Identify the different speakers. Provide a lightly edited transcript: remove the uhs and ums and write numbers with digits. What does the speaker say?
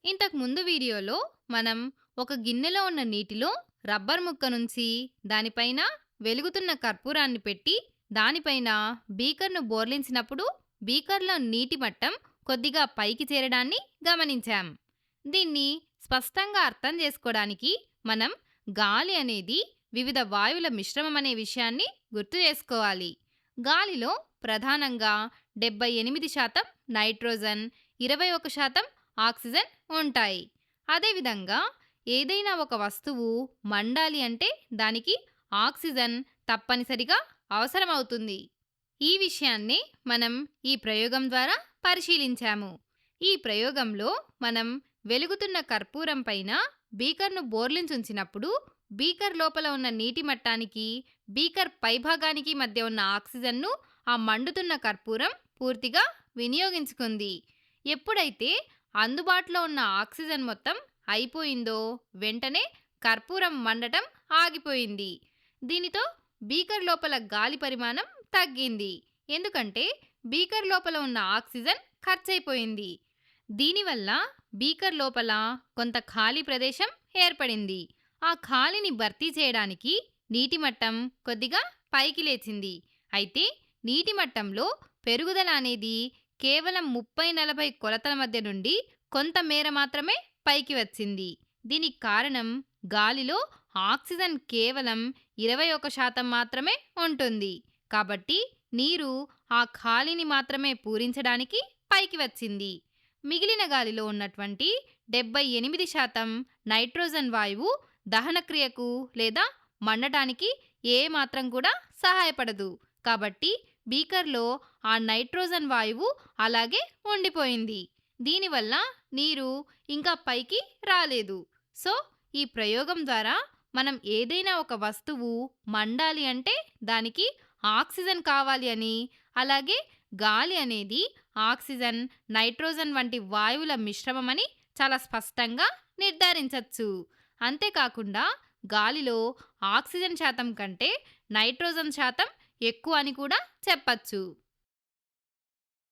Speaker 1: ఇంతకు ముందు వీడియోలో మనం ఒక గిన్నెలో ఉన్న నీటిలో రబ్బర్ ముక్క నుంచి దానిపైన వెలుగుతున్న కర్పూరాన్ని పెట్టి దానిపైన బీకర్ను బోర్లించినప్పుడు బీకర్లో నీటి మట్టం కొద్దిగా పైకి చేరడాన్ని గమనించాం. దీన్ని స్పష్టంగా అర్థం చేసుకోవడానికి మనం గాలి అనేది వివిధ వాయువుల మిశ్రమం అనే విషయాన్ని గుర్తు చేసుకోవాలి. గాలిలో ప్రధానంగా 78% నైట్రోజన్, 21% ఆక్సిజన్ ఉంటాయి. అదేవిధంగా ఏదైనా ఒక వస్తువు మండాలి అంటే దానికి ఆక్సిజన్ తప్పనిసరిగా అవసరమవుతుంది. ఈ విషయాన్ని మనం ఈ ప్రయోగం ద్వారా పరిశీలించాము. ఈ ప్రయోగంలో మనం వెలుగుతున్న కర్పూరం పైన బీకర్ను బోర్లించుంచినప్పుడు బీకర్ లోపల ఉన్న నీటి మట్టానికి బీకర్ పైభాగానికి మధ్య ఉన్న ఆక్సిజన్ను ఆ మండుతున్న కర్పూరం పూర్తిగా వినియోగించుకుంది. ఎప్పుడైతే అందుబాటులో ఉన్న ఆక్సిజన్ మొత్తం అయిపోయిందో వెంటనే కర్పూరం మండటం ఆగిపోయింది. దీనితో బీకర్ లోపల గాలి పరిమాణం తగ్గింది. ఎందుకంటే బీకర్ లోపల ఉన్న ఆక్సిజన్ ఖర్చయిపోయింది. దీనివల్ల బీకర్ లోపల కొంత ఖాళీ ప్రదేశం ఏర్పడింది. ఆ ఖాళీని భర్తీ చేయడానికి నీటి మట్టం కొద్దిగా పైకి లేచింది. అయితే నీటి మట్టంలో పెరుగుదల అనేది కేవలం 30-40 కొలతల మధ్య నుండి కొంత మేర మాత్రమే పైకి వచ్చింది. దీనికి కారణం గాలిలో ఆక్సిజన్ కేవలం 21% మాత్రమే ఉంటుంది. కాబట్టి నీరు ఆ ఖాళీని మాత్రమే పూరించడానికి పైకి వచ్చింది. మిగిలిన గాలిలో ఉన్నటువంటి 78% నైట్రోజన్ వాయువు దహనక్రియకు లేదా మండటానికి ఏ మాత్రం కూడా సహాయపడదు. కాబట్టి బీకర్లో ఆ నైట్రోజన్ వాయువు అలాగే ఉండిపోయింది. దీనివల్ల నీరు ఇంకా పైకి రాలేదు. సో ఈ ప్రయోగం ద్వారా మనం ఏదైనా ఒక వస్తువు మండాలి అంటే దానికి ఆక్సిజన్ కావాలి అని, అలాగే గాలి అనేది ఆక్సిజన్, నైట్రోజన్ వంటి వాయువుల మిశ్రమం అని చాలా స్పష్టంగా నిర్ధారించవచ్చు. అంతేకాకుండా గాలిలో ఆక్సిజన్ శాతం కంటే నైట్రోజన్ శాతం ఎక్కువ అని కూడా చెప్పచ్చు.